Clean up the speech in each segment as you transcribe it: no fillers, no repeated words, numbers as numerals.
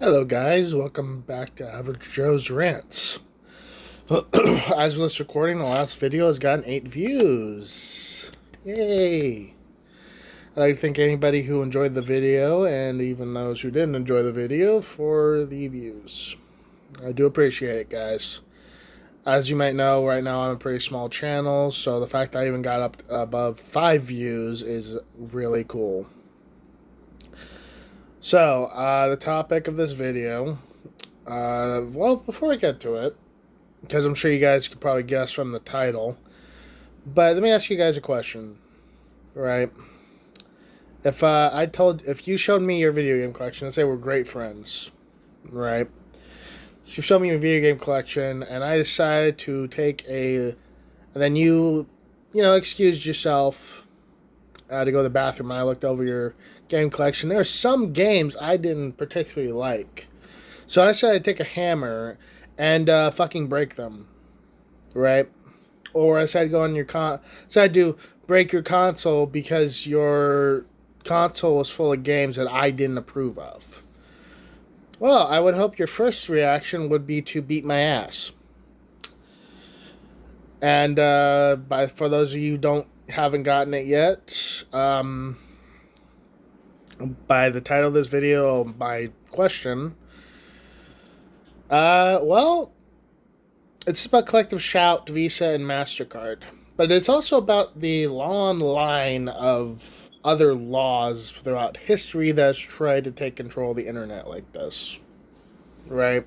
Hello, guys. Welcome back to Average Joe's Rants. As of this recording, the last video has gotten 8 views. Yay! I'd like to thank anybody who enjoyed the video and even those who didn't enjoy the video for the views. I do appreciate it, guys. As you might know, right now I'm a pretty small channel, so the fact I even got up above 5 views is really cool. So, the topic of this video, well, before I get to it, because I'm sure you guys could probably guess from the title, but let me ask you guys a question, right? If you showed me your video game collection, let's say we're great friends, right? So you showed me your video game collection, and I decided to and then excused yourself to go to the bathroom, and I looked over your game collection. There are some games I didn't particularly like. So I decided to take a hammer and fucking break them, right? Or I decided to go on your decided to break your console because your console was full of games that I didn't approve of. Well, I would hope your first reaction would be to beat my ass. And for those of you who haven't gotten it yet, by the title of this video, my question, well, it's about Collective Shout, Visa, and MasterCard. But it's also about the long line of other laws throughout history that has tried to take control of the internet like this. Right?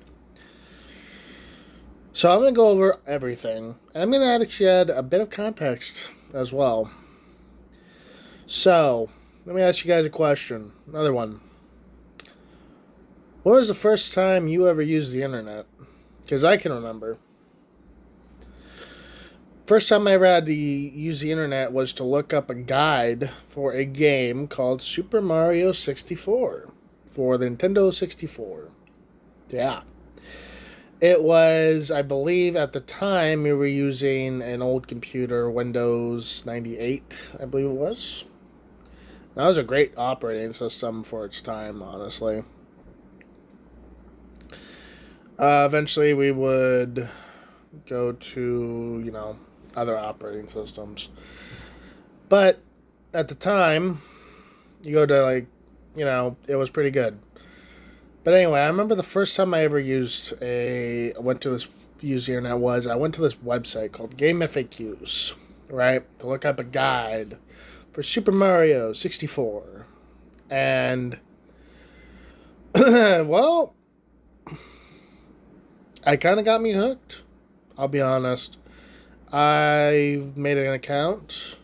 So I'm going to go over everything. And I'm going to actually add a bit of context as well. So, let me ask you guys a question. Another one. When was the first time you ever used the internet? Because I can remember. First time I ever had to use the internet was to look up a guide for a game called Super Mario 64 for the Nintendo 64. Yeah. It was, I believe, at the time we were using an old computer, Windows 98, I believe it was. That was a great operating system for its time, honestly. Eventually we would go to, other operating systems. But at the time, you go to it was pretty good. But anyway, I remember the first time I ever used the internet was I went to this website called Game FAQs, right? To look up a guide for Super Mario 64. And well, I kind of got me hooked. I'll be honest. I made an account.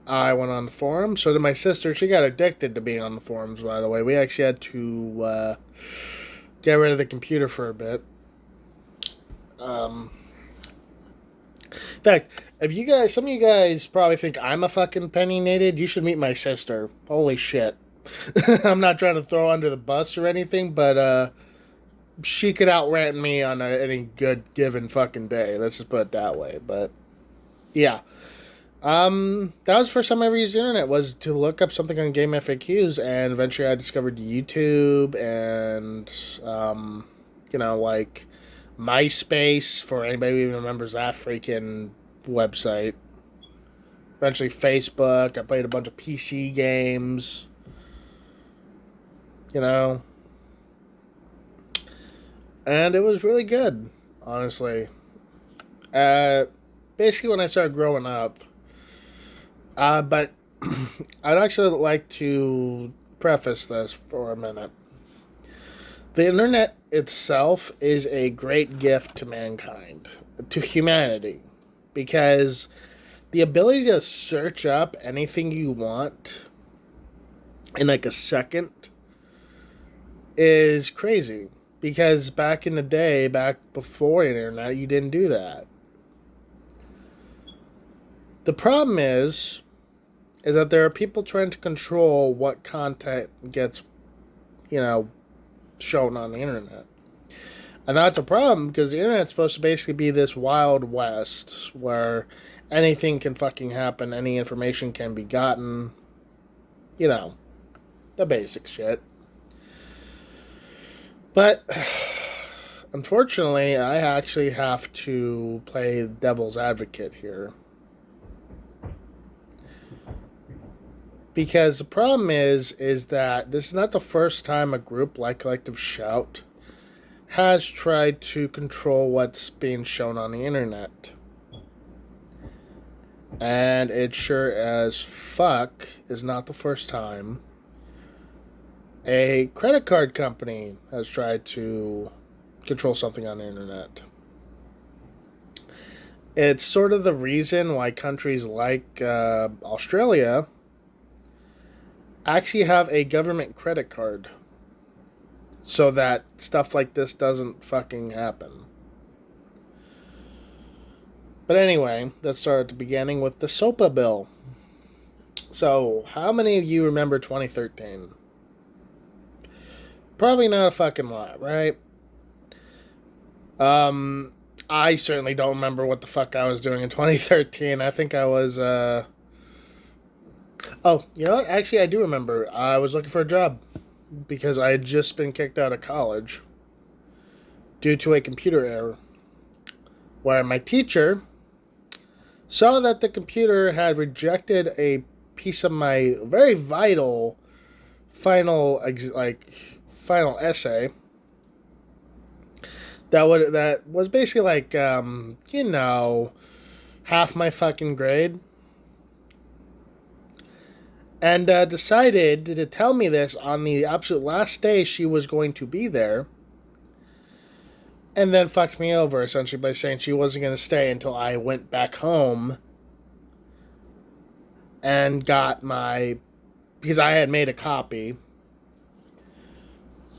I went on the forums. So did my sister. She got addicted to being on the forums, by the way. We actually had to get rid of the computer for a bit. In fact, some of you guys probably think I'm a fucking opinionated. You should meet my sister. Holy shit. I'm not trying to throw under the bus or anything, but she could outrant me on any good given fucking day. Let's just put it that way. But yeah. That was the first time I ever used the internet, was to look up something on Game FAQs, and eventually I discovered YouTube and, like MySpace, for anybody who even remembers that freaking website. Eventually Facebook. I played a bunch of PC games, and it was really good, honestly. Basically when I started growing up, but I'd actually like to preface this for a minute. The internet itself is a great gift to mankind, to humanity, because the ability to search up anything you want in like a second is crazy. Because back in the day, back before the internet, you didn't do that. The problem is that there are people trying to control what content gets, shown on the internet. And that's a problem, because the internet's supposed to basically be this wild west where anything can fucking happen, any information can be gotten, the basic shit. But unfortunately, I actually have to play devil's advocate here. Because the problem is that this is not the first time a group like Collective Shout has tried to control what's being shown on the internet. And it sure as fuck is not the first time a credit card company has tried to control something on the internet. It's sort of the reason why countries like Australia actually have a government credit card so that stuff like this doesn't fucking happen. But anyway, let's start at the beginning with the SOPA bill. So, how many of you remember 2013? Probably not a fucking lot, right? I certainly don't remember what the fuck I was doing in 2013. I think I was, Oh, you know what? Actually, I do remember. I was looking for a job because I had just been kicked out of college due to a computer error where my teacher saw that the computer had rejected a piece of my very vital final essay that was basically like half my fucking grade, and decided to tell me this on the absolute last day she was going to be there, and then fucked me over essentially by saying she wasn't going to stay until I went back home and got because I had made a copy,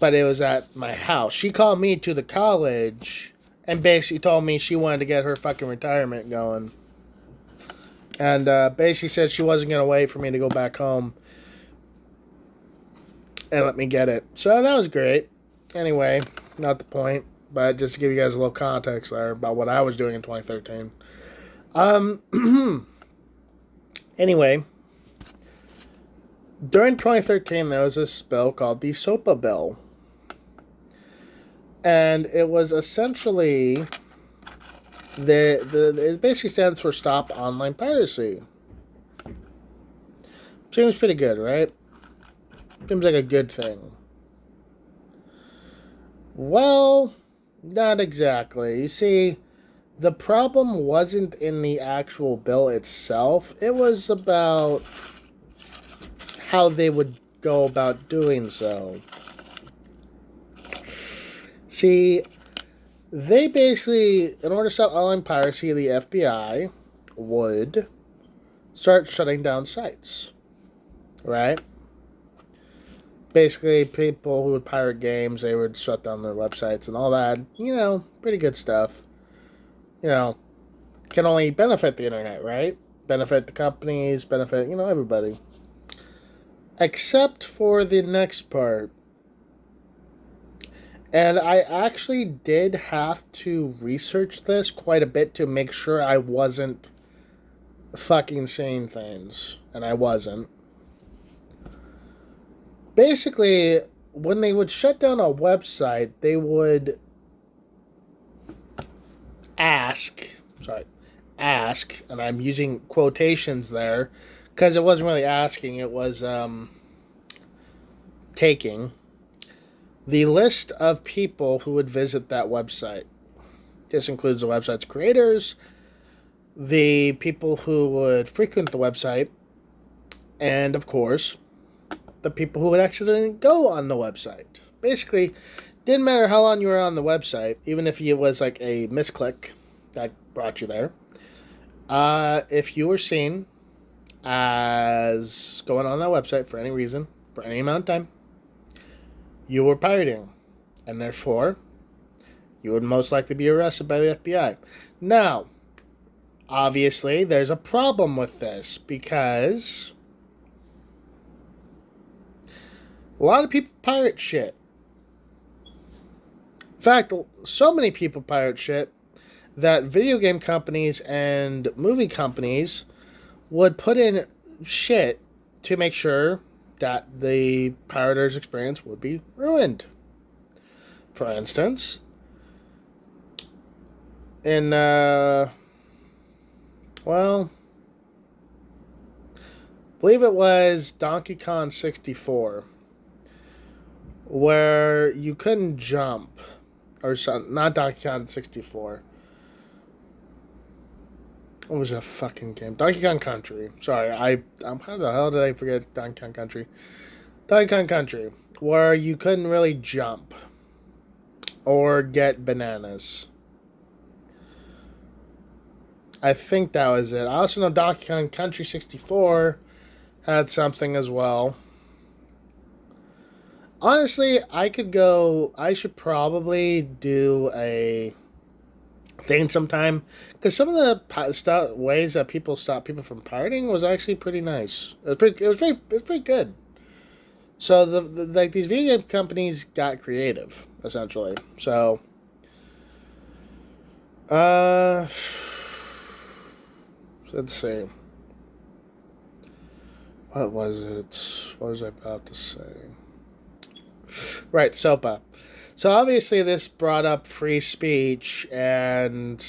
but it was at my house. She called me to the college and basically told me she wanted to get her fucking retirement going. And basically said she wasn't going to wait for me to go back home and let me get it. So that was great. Anyway, not the point, but just to give you guys a little context there about what I was doing in 2013. Anyway, during 2013, there was this bill called the SOPA bill. And it was essentially it basically stands for Stop Online Piracy. Seems pretty good, right? Seems like a good thing. Well, not exactly. You see, the problem wasn't in the actual bill itself. It was about how they would go about doing so. See, they basically, in order to stop online piracy, the FBI would start shutting down sites, right? Basically, people who would pirate games, they would shut down their websites and all that. Pretty good stuff. Can only benefit the internet, right? Benefit the companies, benefit, everybody. Except for the next part. And I actually did have to research this quite a bit to make sure I wasn't fucking saying things. And I wasn't. Basically, when they would shut down a website, they would ask, and I'm using quotations there, because it wasn't really asking, it was taking the list of people who would visit that website. This includes the website's creators, the people who would frequent the website, and of course, the people who would accidentally go on the website. Basically, didn't matter how long you were on the website, even if it was like a misclick that brought you there. If you were seen as going on that website for any reason, for any amount of time, you were pirating, and therefore, you would most likely be arrested by the FBI. Now, obviously, there's a problem with this, because a lot of people pirate shit. In fact, so many people pirate shit that video game companies and movie companies would put in shit to make sure that the pirater's experience would be ruined. for instance. In, well, I believe it was Donkey Kong 64, where you couldn't jump. Or not Donkey Kong 64. What was that fucking game? Donkey Kong Country. Sorry, how the hell did I forget Donkey Kong Country? Donkey Kong Country, where you couldn't really jump or get bananas. I think that was it. I also know Donkey Kong Country 64 had something as well. Honestly, I should probably do a thing sometime, because some of the ways that people stop people from pirating was actually pretty nice. It was pretty good. So like these video game companies got creative, essentially. So, let's see. What was it? What was I about to say? Right, SOPA. So obviously this brought up free speech and,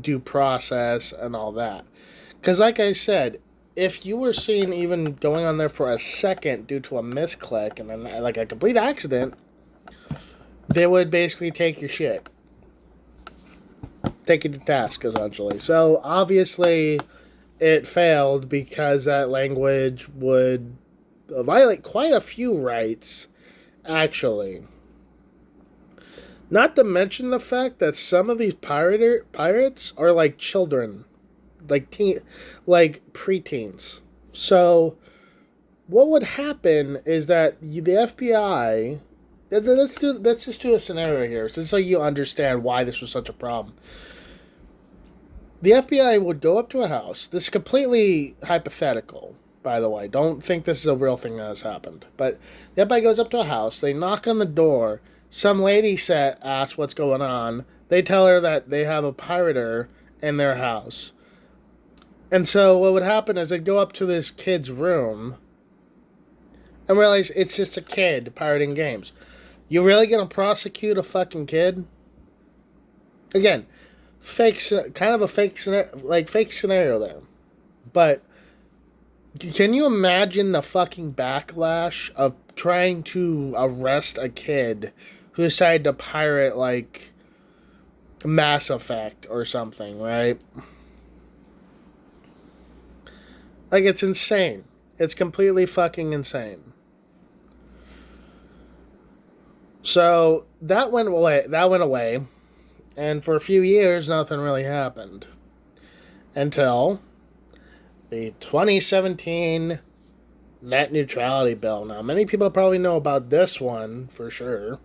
due process and all that. Because like I said, if you were seen even going on there for a second due to a misclick and then like a complete accident, they would basically take your shit. Take you to task, essentially. So obviously it failed because that language would violate quite a few rights, actually. Not to mention the fact that some of these pirates are like children, like preteens. So what would happen is that the FBI. Let's just do a scenario here, just so you understand why this was such a problem. The FBI would go up to a house. This is completely hypothetical, by the way. Don't think this is a real thing that has happened. But the FBI goes up to a house. They knock on the door. Some lady asks what's going on. They tell her that they have a pirater in their house. And so what would happen is they'd go up to this kid's room and realize it's just a kid pirating games. You really gonna prosecute a fucking kid? Again, fake scenario there. But can you imagine the fucking backlash of trying to arrest a kid who decided to pirate like Mass Effect or something, right? Like, it's insane. It's completely fucking insane. So that went away, and for a few years nothing really happened until the 2017 net neutrality bill. Now, many people probably know about this one for sure.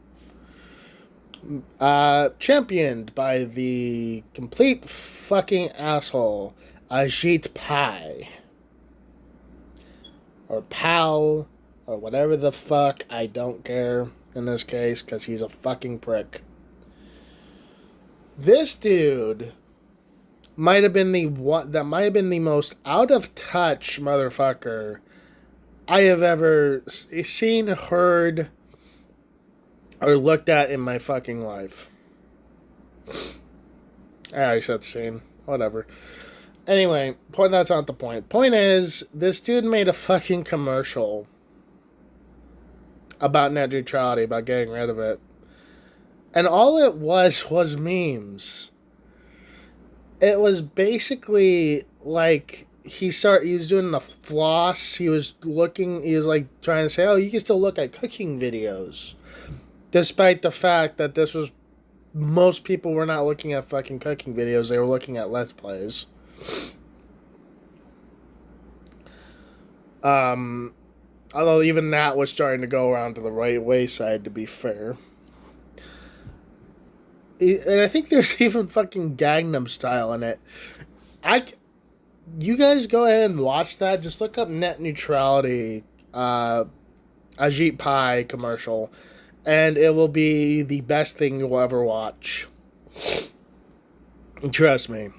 Championed by the complete fucking asshole Ajit Pai, or Pal, or whatever the fuck. I don't care in this case because he's a fucking prick. This dude might have been the most out of touch motherfucker I have ever seen, heard, or looked at in my fucking life. I already said seen. Whatever. Anyway, that's not the point. Point is, this dude made a fucking commercial about net neutrality, about getting rid of it. And all it was memes. It was basically like he was doing the floss. He was like trying to say, oh, you can still look at cooking videos. Despite the fact that most people were not looking at fucking cooking videos. They were looking at Let's Plays. Although even that was starting to go around to the right wayside, to be fair. And I think there's even fucking Gangnam Style in it. You guys go ahead and watch that. Just look up net neutrality, Ajit Pai commercial, and it will be the best thing you'll ever watch. Trust me.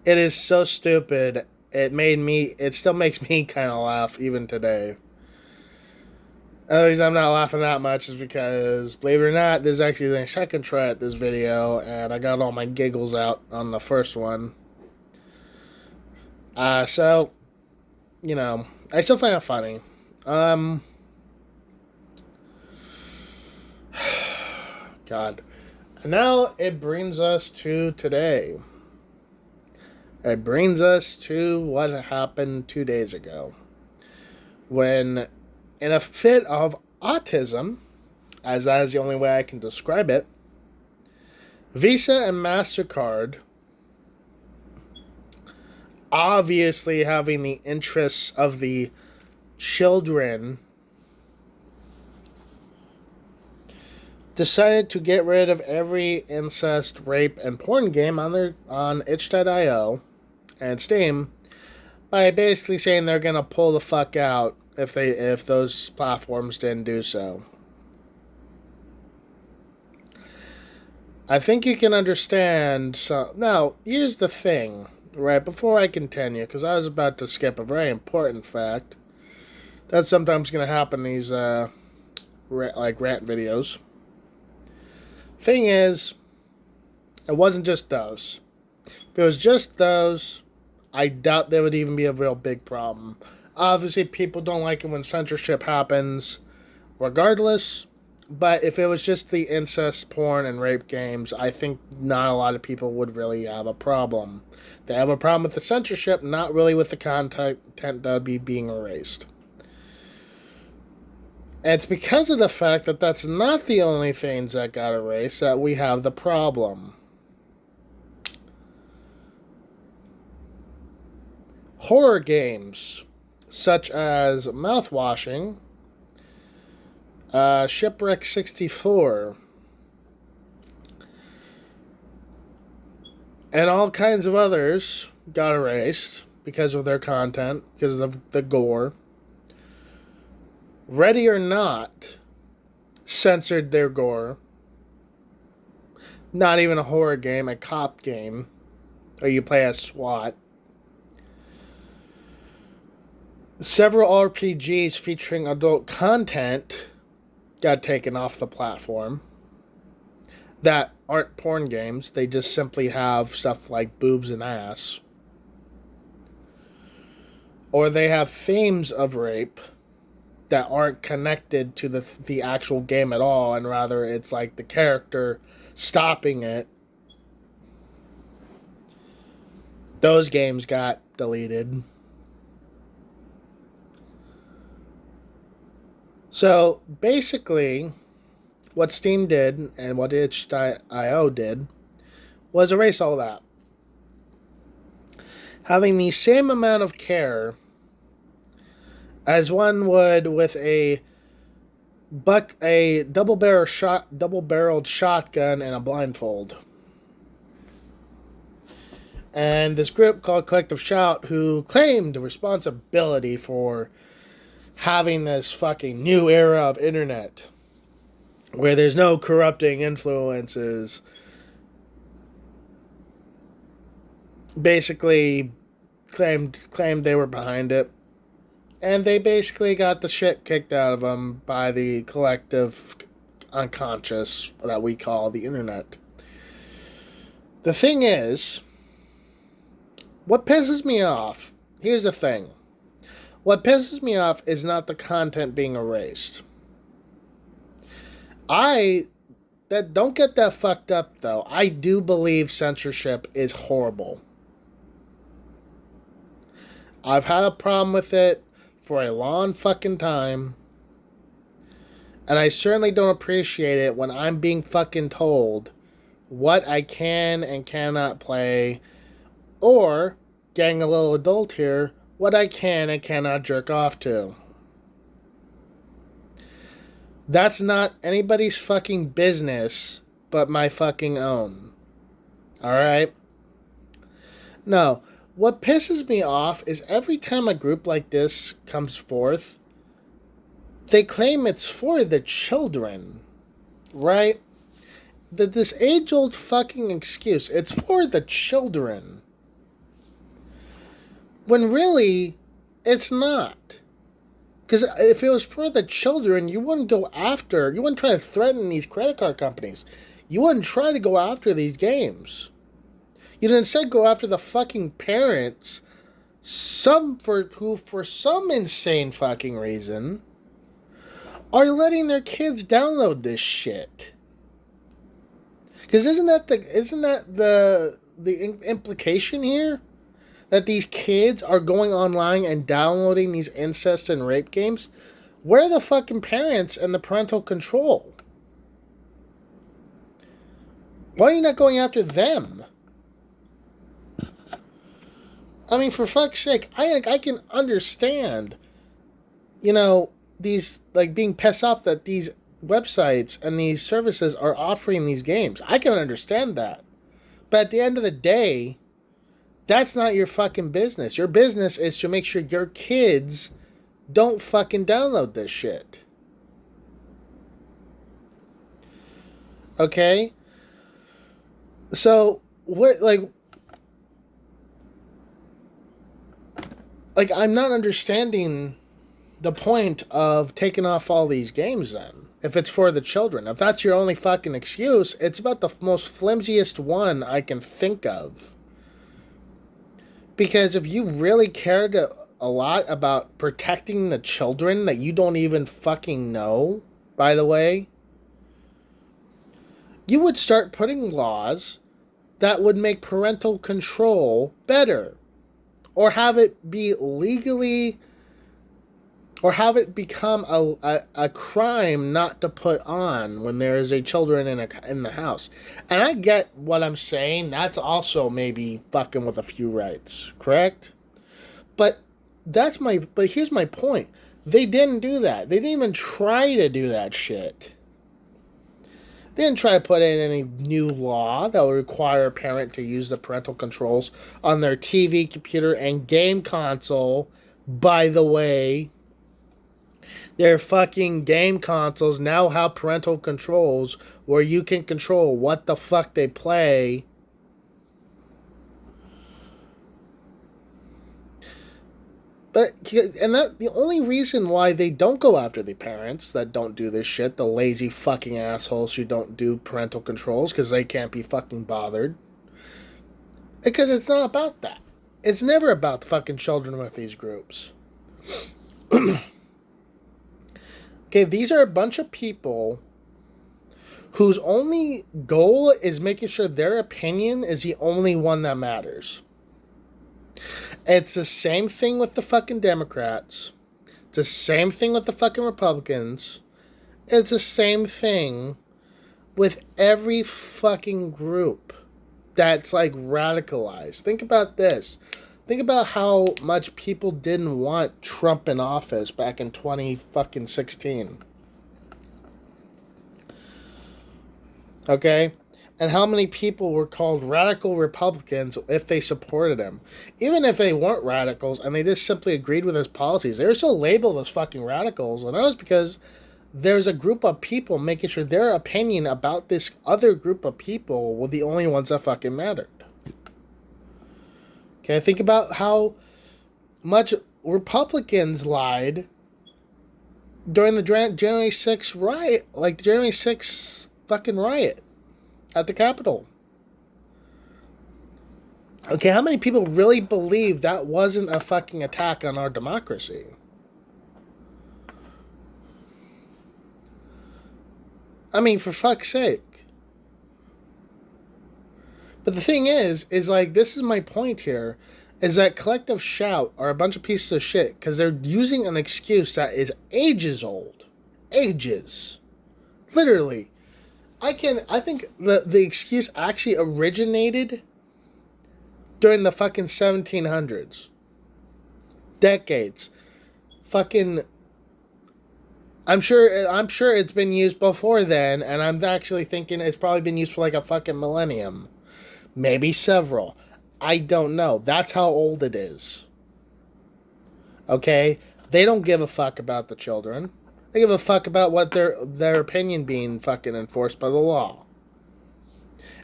It is so stupid. It still makes me kind of laugh even today. The reason I'm not laughing that much is because, believe it or not, this is actually the second try at this video, and I got all my giggles out on the first one. So, you know, I still find it funny. God. And now it brings us to today. It brings us to what happened 2 days ago. When, in a fit of autism, as that is the only way I can describe it, Visa and MasterCard, obviously having the interests of the children, decided to get rid of every incest, rape, and porn game on itch.io and Steam by basically saying they're gonna pull the fuck out if those platforms didn't do so. I think you can understand. So now, here's the thing, right? Before I continue, because I was about to skip a very important fact that's sometimes going to happen in these rant videos. Thing is, it wasn't just those. If it was just those, I doubt there would even be a real big problem. Obviously, people don't like it when censorship happens, regardless. But if it was just the incest, porn, and rape games, I think not a lot of people would really have a problem. They have a problem with the censorship, not really with the content that would be being erased. And it's because of the fact that that's not the only things that got erased that we have the problem. Horror games, such as mouthwashing, Shipwreck 64, and all kinds of others got erased because of their content, because of the gore. Ready or Not censored their gore. Not even a horror game, a cop game, or you play as SWAT. Several RPGs featuring adult content got taken off the platform that aren't porn games. They just simply have stuff like boobs and ass. Or they have themes of rape that aren't connected to the actual game at all, and rather it's like the character stopping it. Those games got deleted. So basically, what Steam did and what itch.io did was erase all that. Having the same amount of care as one would with a double-barreled shotgun and a blindfold. And this group called Collective Shout, who claimed responsibility for having this fucking new era of internet where there's no corrupting influences, basically claimed they were behind it, and they basically got the shit kicked out of them by the collective unconscious that we call the internet. The thing is, what pisses me off, here's the thing. What pisses me off is not the content being erased. Don't get that fucked up though. I do believe censorship is horrible. I've had a problem with it for a long fucking time. And I certainly don't appreciate it when I'm being fucking told what I can and cannot play, or, getting a little adult here, what I can and cannot jerk off to. That's not anybody's fucking business but my fucking own. Alright? No. What pisses me off is every time a group like this comes forth, they claim it's for the children. Right? This age-old fucking excuse. It's for the children. When really, it's not. Because if it was for the children, you wouldn't you wouldn't try to threaten these credit card companies. You wouldn't try to go after these games. You'd instead go after the fucking parents, who for some insane fucking reason are letting their kids download this shit. Because isn't that the implication here? That these kids are going online and downloading these incest and rape games? Where are the fucking parents and the parental control? Why are you not going after them? I mean, for fuck's sake, I can understand, these, being pissed off that these websites and these services are offering these games. I can understand that. But at the end of the day, that's not your fucking business. Your business is to make sure your kids don't fucking download this shit. Okay? So, what, I'm not understanding the point of taking off all these games then. If it's for the children. If that's your only fucking excuse, it's about the most flimsiest one I can think of. Because if you really cared a lot about protecting the children that you don't even fucking know, by the way, you would start putting laws that would make parental control better. Or have it be legally, or have it become a crime not to put on when there is a children in the house. And I get what I'm saying. That's also maybe fucking with a few rights, correct? But here's my point. They didn't do that. They didn't even try to do that shit. They didn't try to put in any new law that would require a parent to use the parental controls on their TV, computer, and game console. By the way, their fucking game consoles now have parental controls where you can control what the fuck they play. The only reason why they don't go after the parents that don't do this shit, the lazy fucking assholes who don't do parental controls because they can't be fucking bothered, because it's not about that. It's never about the fucking children with these groups. Okay, these are a bunch of people whose only goal is making sure their opinion is the only one that matters. It's the same thing with the fucking Democrats. It's the same thing with the fucking Republicans. It's the same thing with every fucking group that's radicalized. Think about this. Think about how much people didn't want Trump in office back in 2016. Okay? And how many people were called radical Republicans if they supported him. Even if they weren't radicals and they just simply agreed with his policies, they were still labeled as fucking radicals. And that was because there's a group of people making sure their opinion about this other group of people were the only ones that fucking mattered. Okay, think about how much Republicans lied during the January 6th riot, the January 6th fucking riot at the Capitol. Okay, how many people really believe that wasn't a fucking attack on our democracy? I mean, for fuck's sake. But the thing is this is my point here, is that Collective Shout are a bunch of pieces of shit because they're using an excuse that is ages old. Ages. Literally. I think the excuse actually originated during the fucking 1700s. Decades. Fucking, I'm sure it's been used before then, and I'm actually thinking it's probably been used for a fucking millennium. Maybe several. I don't know. That's how old it is. Okay? They don't give a fuck about the children. They give a fuck about what their opinion being fucking enforced by the law.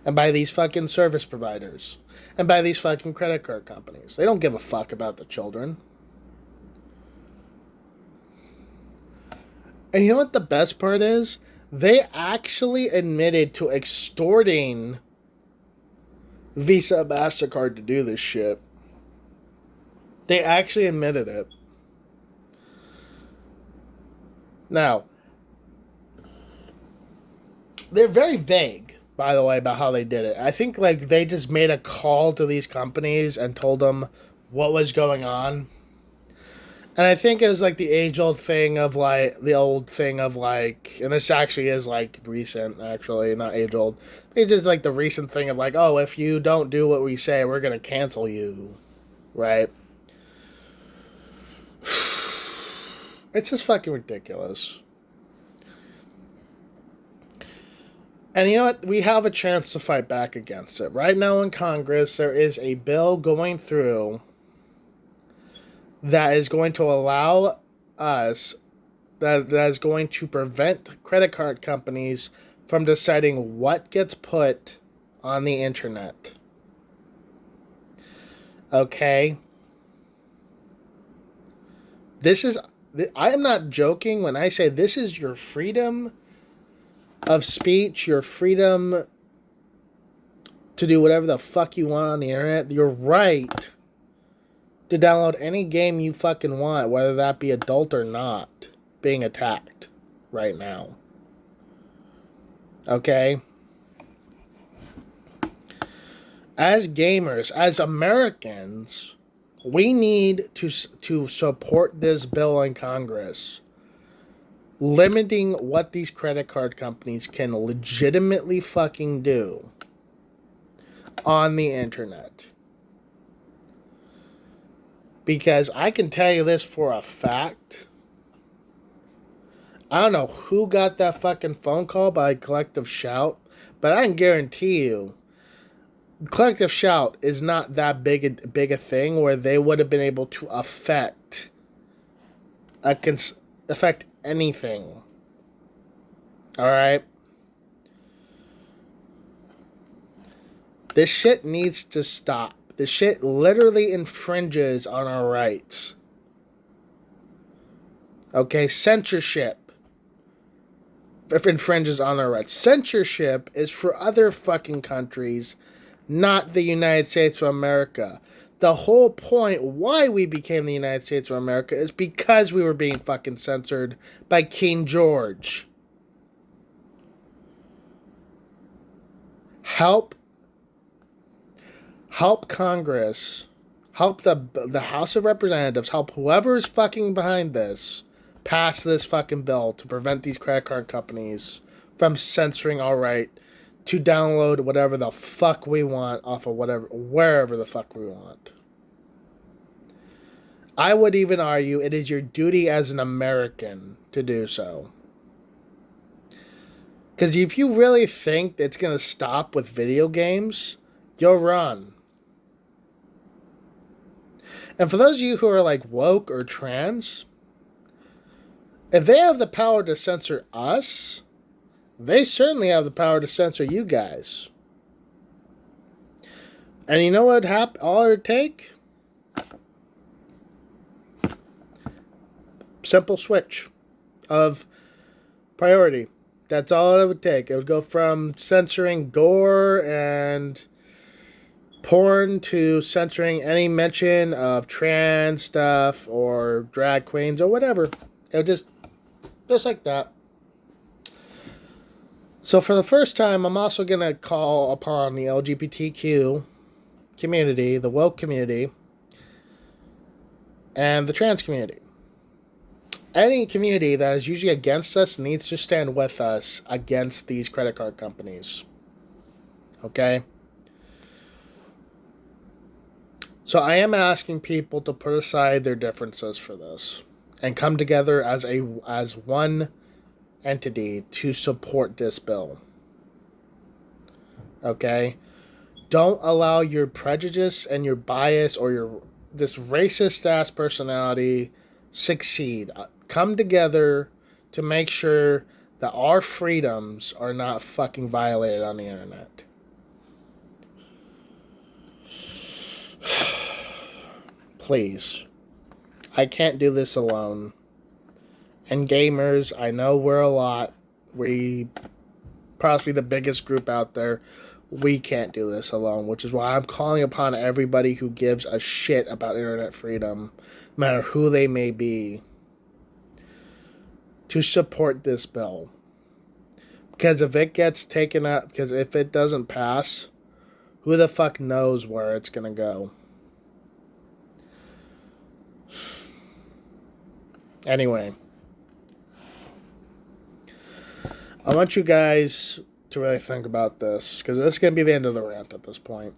And by these fucking service providers. And by these fucking credit card companies. They don't give a fuck about the children. And you know what the best part is? They actually admitted to extorting Visa and MasterCard to do this shit. They actually admitted it. Now, they're very vague, by the way, about how they did it. I think like they just made a call to these companies and told them what was going on. And I think it was like the age-old thing of like, and this actually is like recent, actually, not age-old. It's just like the recent thing of like, oh, if you don't do what we say, we're going to cancel you, right? It's just fucking ridiculous. And you know what? We have a chance to fight back against it. Right now in Congress, there is a bill going through that is going to allow us, that is going to prevent credit card companies from deciding what gets put on the internet. Okay? I am not joking when I say this is your freedom of speech, your freedom to do whatever the fuck you want on the internet, your right to download any game you fucking want, whether that be adult or not, being attacked right now. Okay? As gamers, as Americans, we need to support this bill in Congress, limiting what these credit card companies can legitimately fucking do on the internet. Because I can tell you this for a fact. I don't know who got that fucking phone call by Collective Shout, but I can guarantee you, Collective Shout is not that big a thing where they would have been able to affect anything. Alright? This shit needs to stop. This shit literally infringes on our rights. Okay? Censorship infringes on our rights. Censorship is for other fucking countries, not the United States of America. The whole point why we became the United States of America is because we were being fucking censored by King George. Help Congress, help the House of Representatives, help whoever is fucking behind this, pass this fucking bill to prevent these credit card companies from censoring our right to download whatever the fuck we want off of wherever the fuck we want. I would even argue it is your duty as an American to do so. Because if you really think it's going to stop with video games, you're wrong. And for those of you who are like woke or trans, if they have the power to censor us, they certainly have the power to censor you guys. And you know what all it would take? Simple switch of priority. That's all it would take. It would go from censoring gore and porn to censoring any mention of trans stuff or drag queens or whatever. It would just like that. So for the first time, I'm also going to call upon the LGBTQ community, the woke community, and the trans community. Any community that is usually against us needs to stand with us against these credit card companies. Okay? So I am asking people to put aside their differences for this and come together as one entity to support this bill. Okay? Don't allow your prejudice and your bias or this racist ass personality succeed. Come together to make sure that our freedoms are not fucking violated on the internet. Please. I can't do this alone. and gamers. I know we're a lot. We possibly the biggest group out there. We can't do this alone, which is why I'm calling upon everybody who gives a shit about internet freedom, no matter who they may be, to support this bill. Because if it gets taken out, because if it doesn't pass, who the fuck knows where it's going to go. Anyway, I want you guys to really think about this, because this is going to be the end of the rant at this point.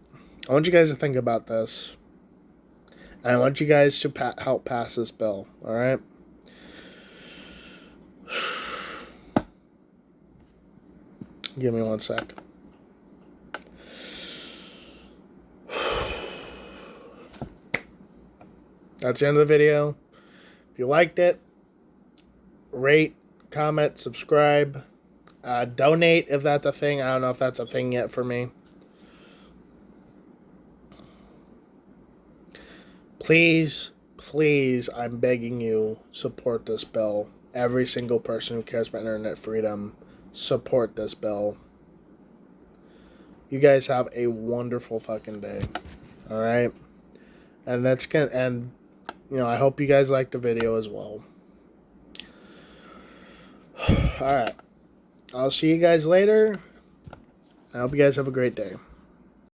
I want you guys to think about this, and I want you guys to help pass this bill, alright? Give me 1 sec. That's the end of the video. If you liked it, rate, comment, subscribe, donate if that's a thing. I don't know if that's a thing yet for me. Please, please, I'm begging you, support this bill. Every single person who cares about internet freedom, support this bill. You guys have a wonderful fucking day. Alright? And that's gonna, and you know, I hope you guys like the video as well. Alright. I'll see you guys later. I hope you guys have a great day.